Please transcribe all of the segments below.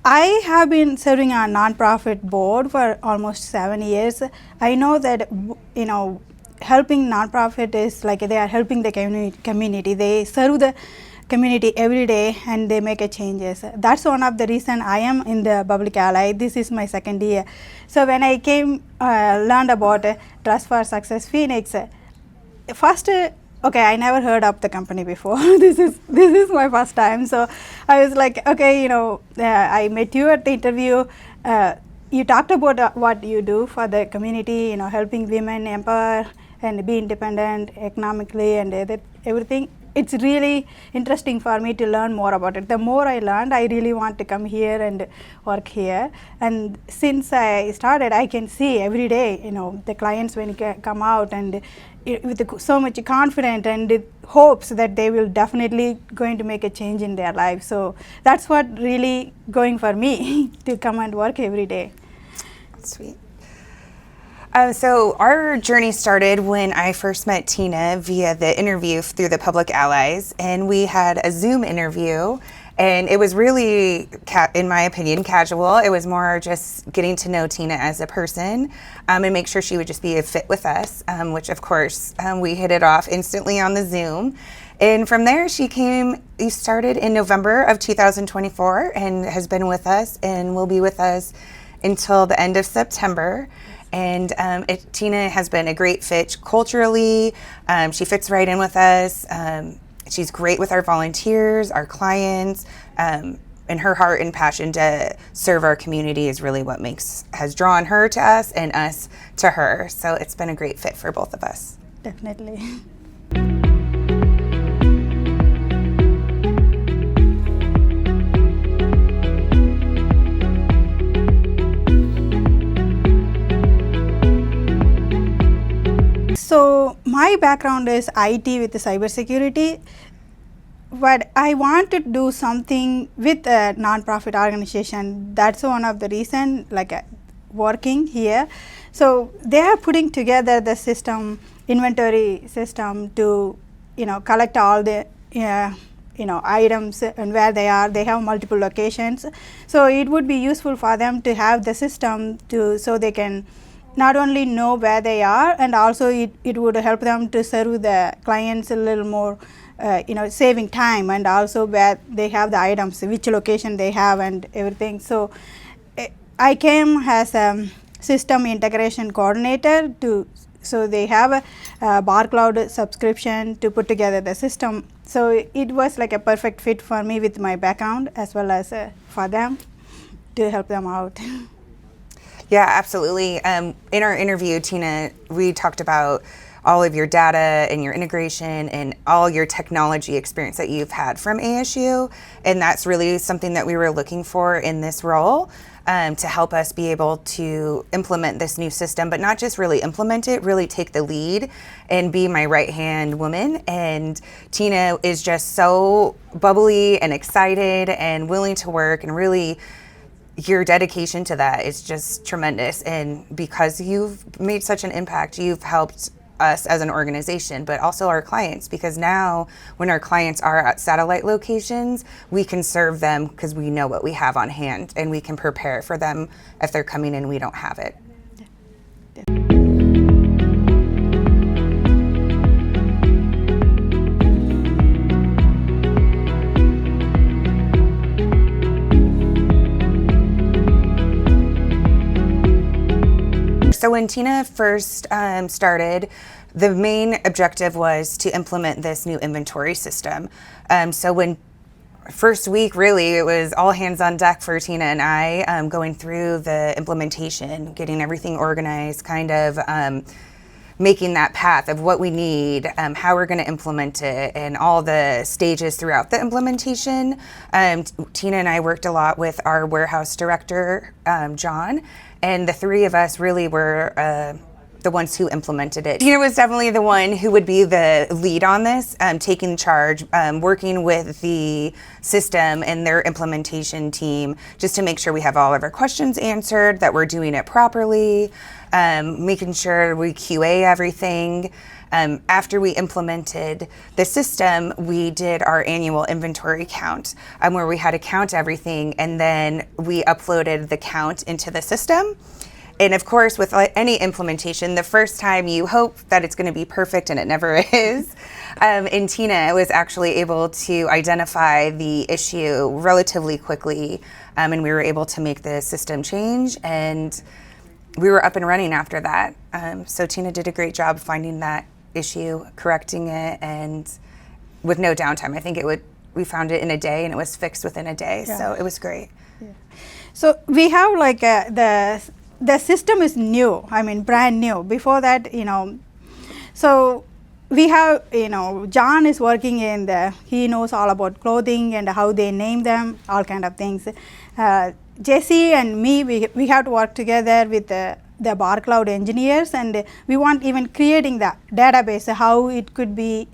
I have been serving on nonprofit board for almost 7 years. I know that helping nonprofit is like they are helping the community. They serve the community every day and they make a changes. That's one of the reason I am in the public ally. This is my second year. So when I came learned about Trust for Success Phoenix, first okay, I never heard of the company before. this is my first time. So I was like, okay, I met you at the interview. You talked about what you do for the community, helping women empower and be independent economically and everything. It's really interesting for me to learn more about it. The more I learned, I really want to come here and work here. And since I started, I can see every day, the clients when you come out and with so much confidence and hopes that they will definitely going to make a change in their life. So that's what really going for me to come and work every day. Sweet. So our journey started when I first met Tina via the interview through the Public Allies, and we had a Zoom interview, and it was really, in my opinion, casual. It was more just getting to know Tina as a person and make sure she would just be a fit with us, which of course we hit it off instantly on the Zoom. And from there she started in November of 2024 and has been with us and will be with us until the end of September. And Tina has been a great fit culturally. She fits right in with us. She's great with our volunteers, our clients, and her heart and passion to serve our community is really what has drawn her to us and us to her. So it's been a great fit for both of us. Definitely. So my background is IT with cybersecurity, but I want to do something with a nonprofit organization. That's one of the reason working here. So they are putting together the system, inventory system to collect all the items and where they are. They have multiple locations. So it would be useful for them to have the system so they can not only know where they are, and also it would help them to serve the clients a little more, saving time, and also where they have the items, which location they have and everything. So I came as a system integration coordinator so they have a BarCloud subscription to put together the system. So it was like a perfect fit for me with my background as well as for them to help them out. Yeah, absolutely. In our interview, Tina, we talked about all of your data and your integration and all your technology experience that you've had from ASU. And that's really something that we were looking for in this role to help us be able to implement this new system, but not just really implement it, really take the lead and be my right-hand woman. And Tina is just so bubbly and excited and willing to work, and really your dedication to that is just tremendous. And because you've made such an impact, you've helped us as an organization, but also our clients, because now when our clients are at satellite locations, we can serve them because we know what we have on hand and we can prepare for them if they're coming in and we don't have it. So when Tina first started, the main objective was to implement this new inventory system. So when first week, really, it was all hands on deck for Tina and I, going through the implementation, getting everything organized, kind of making that path of what we need, how we're going to implement it, and all the stages throughout the implementation. Tina and I worked a lot with our warehouse director, John, and the three of us really were the ones who implemented it. Tina was definitely the one who would be the lead on this, taking charge, working with the system and their implementation team just to make sure we have all of our questions answered, that we're doing it properly, making sure we QA everything. After we implemented the system, we did our annual inventory count, where we had to count everything, and then we uploaded the count into the system. And of course, with any implementation, the first time you hope that it's going to be perfect, and it never is. And Tina was actually able to identify the issue relatively quickly, and we were able to make the system change, and we were up and running after that. So Tina did a great job finding that issue, correcting it, and with no downtime. I think we found it in a day, and it was fixed within a day. Yeah. So it was great. Yeah. So we have like the system is new. I mean, brand new. Before that, so we have, John is working he knows all about clothing and how they name them, all kind of things. Jessi and me, we have to work together with the bar cloud engineers, and we want even creating the database, how it could be,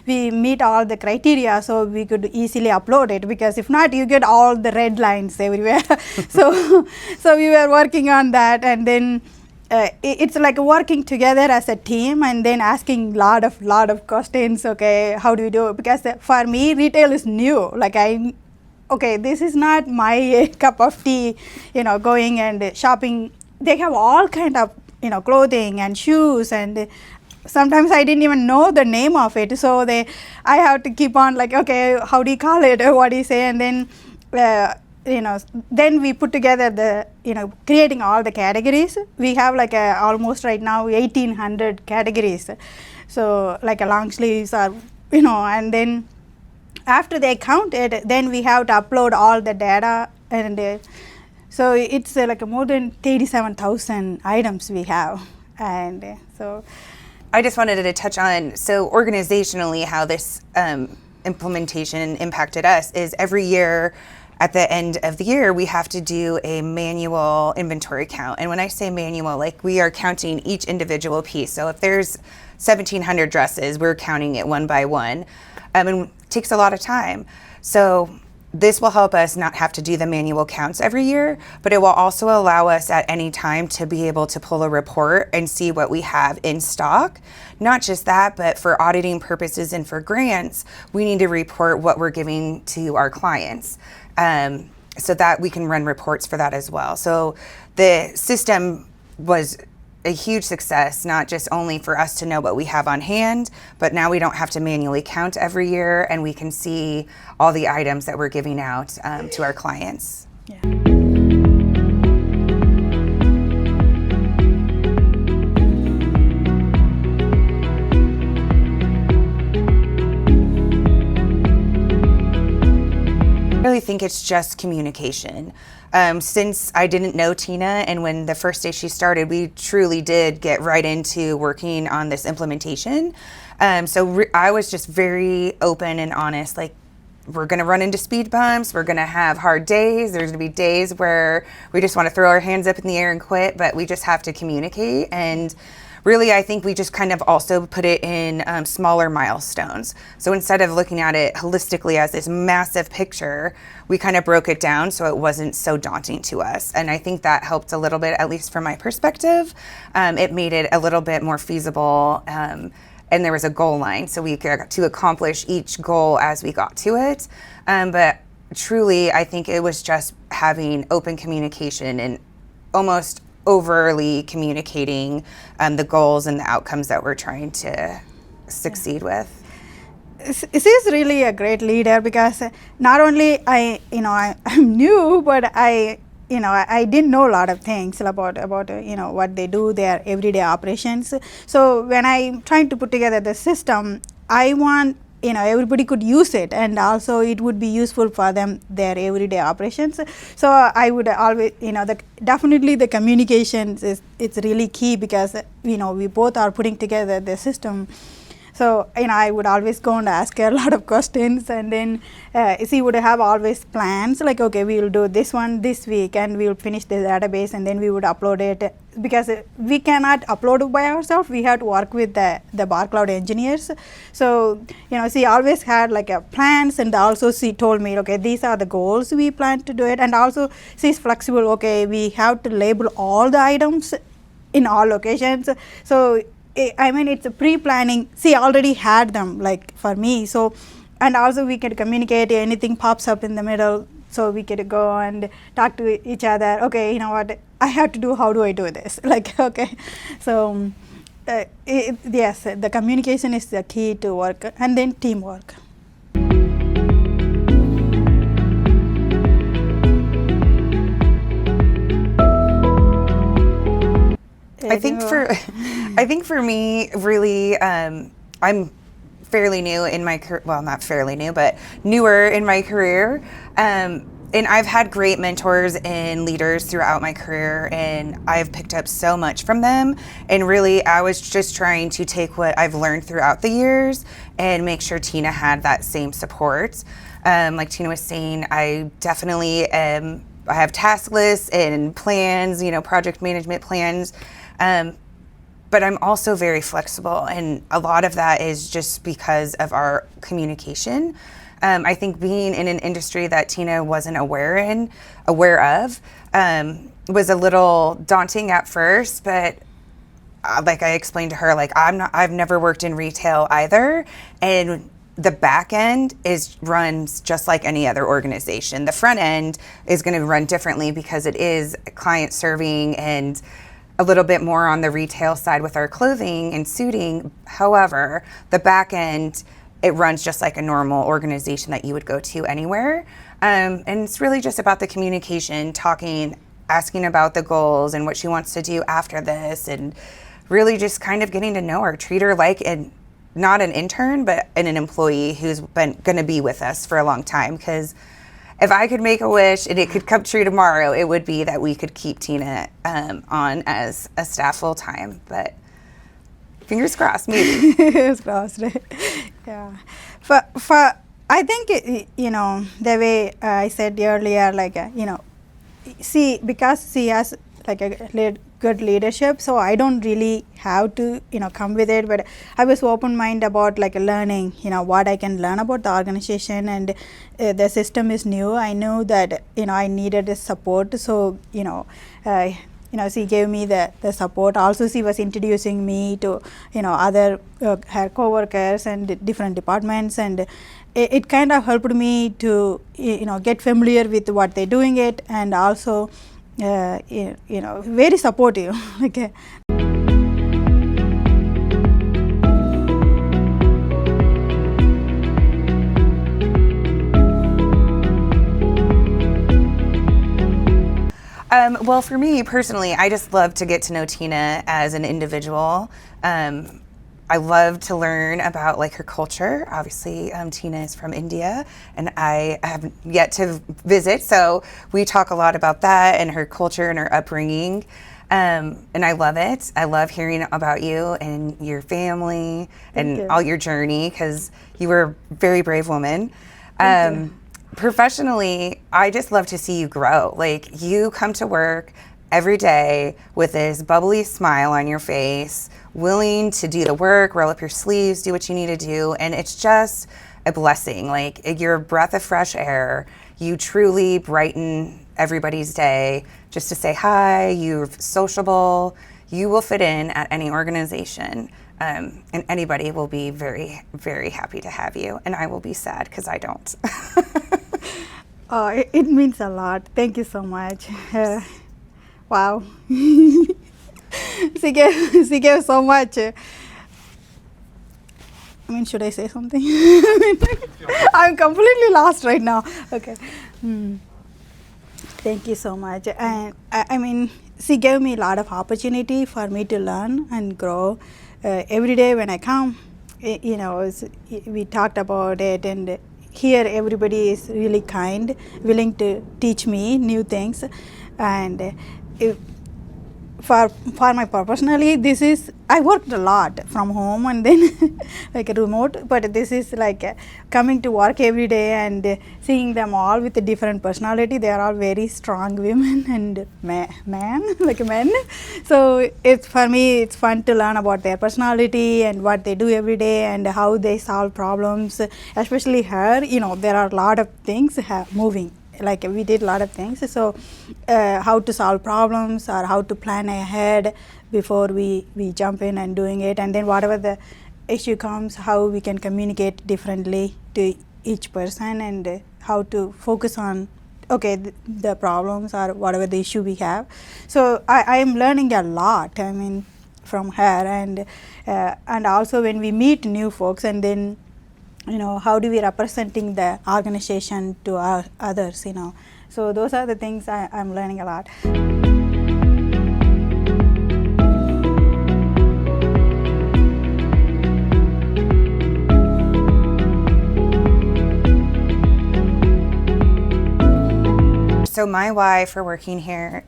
we meet all the criteria so we could easily upload it, because if not, you get all the red lines everywhere. so we were working on that, and then it's like working together as a team, and then asking lot of questions. Okay, how do we do it? Because for me, retail is new. Like this is not my cup of tea, going and shopping. They have all kind of, clothing and shoes, and sometimes I didn't even know the name of it. So I have to keep on like, okay, how do you call it? What do you say? And then, then we put together creating all the categories. We have like almost right now 1,800 categories. So like a long sleeves or, and then after they count it, then we have to upload all the data, and so it's like more than 37,000 items we have. And so I just wanted to touch on, so organizationally, how this implementation impacted us is every year at the end of the year, we have to do a manual inventory count. And when I say manual, like we are counting each individual piece. So if there's 1,700 dresses, we're counting it one by one. And it takes a lot of time. So this will help us not have to do the manual counts every year, but it will also allow us at any time to be able to pull a report and see what we have in stock. Not just that, but for auditing purposes and for grants, we need to report what we're giving to our clients, so that we can run reports for that as well. So the system was a huge success, not just only for us to know what we have on hand, but now we don't have to manually count every year, and we can see all the items that we're giving out to our clients. Yeah. I really think it's just communication. Since I didn't know Tina, and when the first day she started, we truly did get right into working on this implementation. I was just very open and honest, like, we're gonna run into speed bumps, we're gonna have hard days, there's gonna be days where we just wanna throw our hands up in the air and quit, but we just have to communicate. And really, I think we just kind of also put it in smaller milestones. So instead of looking at it holistically as this massive picture, we kind of broke it down so it wasn't so daunting to us. And I think that helped a little bit, at least from my perspective. It made it a little bit more feasible, and there was a goal line, so we got to accomplish each goal as we got to it. But truly, I think it was just having open communication and almost overly communicating the goals and the outcomes that we're trying to succeed with. This is really a great leader, because not only I'm new, but I didn't know a lot of things about what they do, their everyday operations. So when I'm trying to put together the system, I want everybody could use it, and also it would be useful for them, their everyday operations. So I would always, definitely the communications it's really key, because we both are putting together the system. So, I would always go and ask her a lot of questions, and then she would have always plans like, okay, we will do this one this week, and we will finish the database, and then we would upload it, because we cannot upload it by ourselves. We have to work with the bar cloud engineers. So, she always had like a plans, and also she told me, okay, these are the goals we plan to do it, and also she's flexible. Okay, we have to label all the items in all locations. So it's a pre-planning. She already had them like for me. So, and also we could communicate, anything pops up in the middle, so we could go and talk to each other. Okay, you know what, I have to do, how do I do this? Like, okay. So yes, the communication is the key to work, and then teamwork. I think for me, really, I'm fairly new in my career. Well, not fairly new, but newer in my career. And I've had great mentors and leaders throughout my career, and I've picked up so much from them. And really, I was just trying to take what I've learned throughout the years and make sure Tina had that same support. Like Tina was saying, I definitely I have task lists and plans, project management plans. But I'm also very flexible, and a lot of that is just because of our communication. I think being in an industry that Tina wasn't aware of, was a little daunting at first, but like I explained to her, like I've never worked in retail either, and the back end runs just like any other organization. The front end is going to run differently because it is client serving and a little bit more on the retail side with our clothing and suiting. However, the back end, it runs just like a normal organization that you would go to anywhere. And it's really just about the communication, talking, asking about the goals and what she wants to do after this, and really just kind of getting to know her, treat her like not an intern, but an employee who's going to be with us for a long time. Because if I could make a wish and it could come true tomorrow, it would be that we could keep Tina on as a staff full time. But fingers crossed, maybe. Fingers crossed. Yeah. For I think the way I said earlier, like because she has like a good leadership, so I don't really have to come with it, but I was open minded about like learning what I can learn about the organization, and the system is new. I know that I needed the support, so she gave me the support. Also, she was introducing me to other her co-workers and different departments, and it kind of helped me to get familiar with what they're doing it, and also very supportive. Okay. Well, for me personally, I just love to get to know Tina as an individual. I love to learn about like her culture. Obviously, Tina is from India, and I have yet to visit, so we talk a lot about that and her culture and her upbringing. And I love it. I love hearing about you and your family and all your journey, because you were a very brave woman. Professionally, I just love to see you grow. Like, you come to work every day with this bubbly smile on your face, willing to do the work, roll up your sleeves, do what you need to do, and it's just a blessing. Like, you're a breath of fresh air. You truly brighten everybody's day just to say hi. You're sociable. You will fit in at any organization, and anybody will be very, very happy to have you, and I will be sad because I don't. Oh, it means a lot. Thank you so much. Wow. She gave so much. I mean, should I say something? I'm completely lost right now. Okay. Thank you so much. And I mean, she gave me a lot of opportunity for me to learn and grow. Every day when I come, we talked about it, and here everybody is really kind, willing to teach me new things. And for my personally, this is I worked a lot from home and then like a remote, but this is like coming to work every day and seeing them all with a different personality. They are all very strong women and man like men. So it's for me it's fun to learn about their personality and what they do every day and how they solve problems, especially her. There are a lot of things moving, like we did a lot of things. So how to solve problems or how to plan ahead before we jump in and doing it, and then whatever the issue comes, how we can communicate differently to each person, and how to focus on the problems or whatever the issue we have. So I am learning a lot, I mean, from her, and also when we meet new folks, and then how do we representing the organization to our others, so those are the things I'm learning a lot. So my why for working here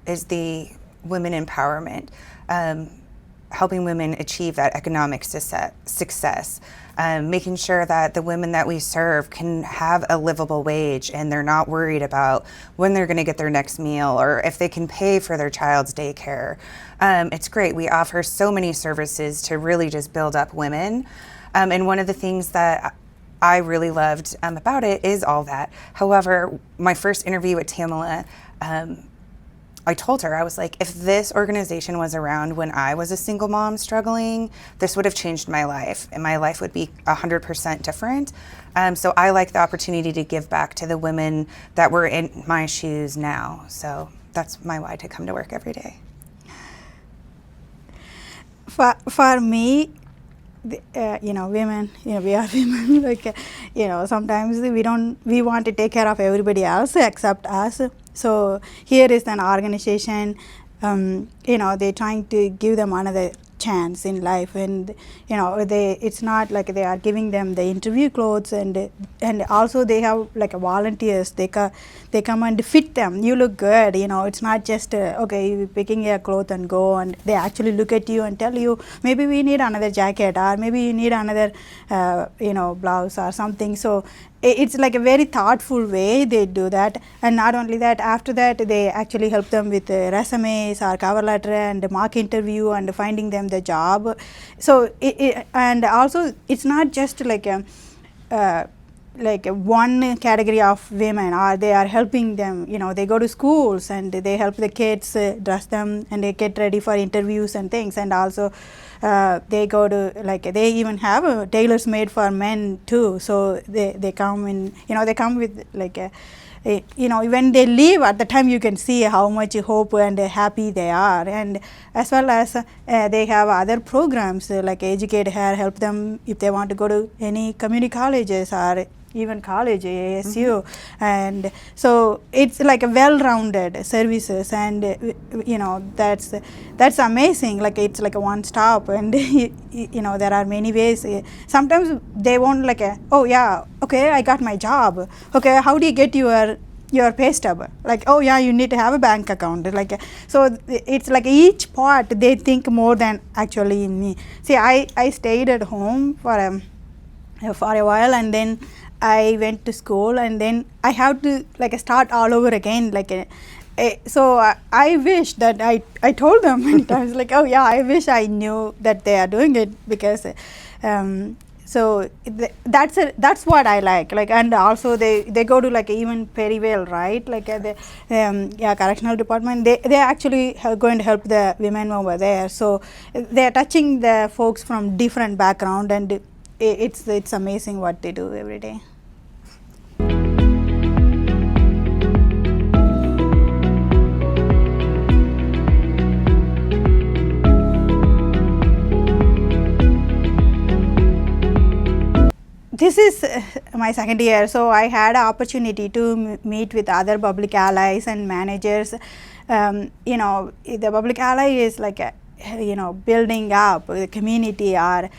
is the women empowerment, helping women achieve that economic success, making sure that the women that we serve can have a livable wage and they're not worried about when they're going to get their next meal or if they can pay for their child's daycare. It's great. We offer so many services to really just build up women. And one of the things that I really loved about it is all that. However, my first interview with Tamala, I told her, I was like, if this organization was around when I was a single mom struggling, this would have changed my life and my life would be 100% different. So I like the opportunity to give back to the women that were in my shoes now. So that's my why to come to work every day. For me, women, we are women, like, sometimes we want to take care of everybody else except us. So here is an organization, they're trying to give them another chance in life, and it's not like they are giving them the interview clothes, and also they have like a volunteers, they come and fit them, you look good, it's not just you're picking a cloth and go, and they actually look at you and tell you maybe we need another jacket, or maybe you need another blouse or something. So it's like a very thoughtful way they do that. And not only that, after that they actually help them with resumes or cover letter and mock interview and finding them the job. So and also it's not just like one category of women, or they are helping them, they go to schools and they help the kids dress them and they get ready for interviews and things. And also they go to, like, they even have tailors made for men too. So they come in, they come with like when they leave, at the time you can see how much hope and happy they are. And as well as they have other programs like Educate Here, help them if they want to go to any community colleges or even college, ASU. And so it's like a well-rounded services, and that's amazing. Like, it's like a one stop, and there are many ways. Sometimes they won't like oh yeah, okay, I got my job, okay, how do you get your pay stub? Like, oh yeah, you need to have a bank account. Like, so it's like each part they think more than actually in me. See, I stayed at home for a while, and then I went to school, and then I have to like start all over again. Like, so I wish that I told them many times, like, oh yeah, I wish I knew that they are doing it, because so that's what I like. And also they go to like even Perryvale, right? Like the correctional department. They actually are going to help the women over there. So they are touching the folks from different background, and it's amazing what they do every day. This is my second year, so I had an opportunity to meet with other public allies and managers. The public ally is like building up the community, or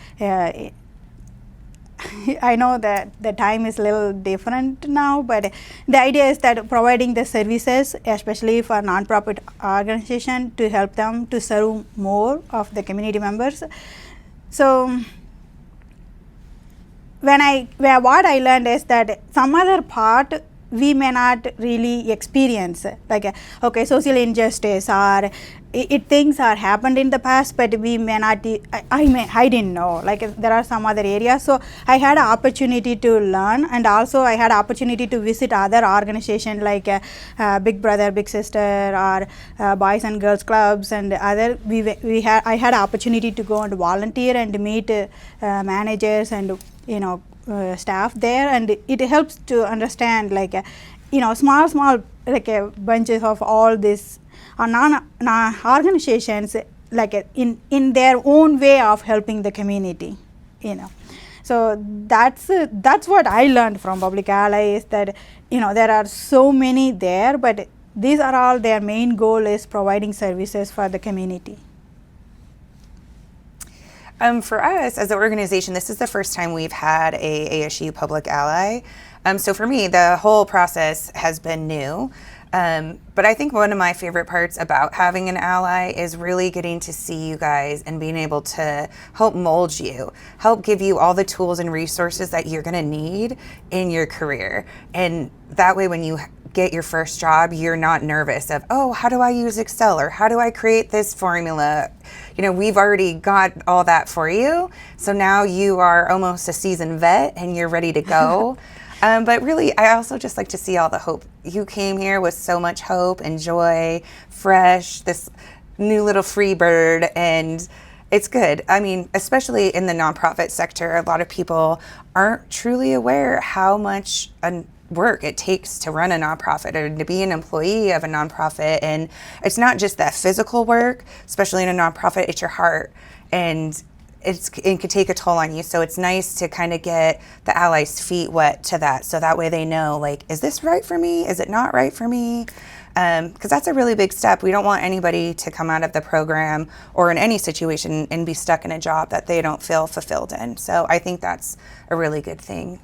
I know that the time is a little different now, but the idea is that providing the services, especially for nonprofit organization, to help them to serve more of the community members. So what I learned is that some other part we may not really experience, like okay, social injustice or things are happened in the past, but we may not. I didn't know. Like there are some other areas, so I had an opportunity to learn, and also I had opportunity to visit other organizations like Big Brother, Big Sister, or Boys and Girls Clubs, and other. I had an opportunity to go and volunteer and meet managers and staff there, and it helps to understand like small like bunches of all this organizations like in their own way of helping the community. So that's what I learned from Public Ally, is that there are so many there, but these are all their main goal is providing services for the community. For us as an organization, this is the first time we've had a ASU Public Ally. So for me, the whole process has been new. But I think one of my favorite parts about having an ally is really getting to see you guys and being able to help mold you, help give you all the tools and resources that you're going to need in your career. And that way, when you get your first job, you're not nervous of, oh, how do I use Excel, or how do I create this formula? We've already got all that for you. So now you are almost a seasoned vet and you're ready to go. But really, I also just like to see all the hope. You came here with so much hope and joy, fresh, this new little free bird, and it's good. I mean, especially in the nonprofit sector, a lot of people aren't truly aware how much work it takes to run a nonprofit or to be an employee of a nonprofit. And it's not just that physical work, especially in a nonprofit, it's your heart. And it could take a toll on you. So it's nice to kind of get the allies' feet wet to that. So that way they know, like, is this right for me? Is it not right for me? Because that's a really big step. We don't want anybody to come out of the program or in any situation and be stuck in a job that they don't feel fulfilled in. So I think that's a really good thing.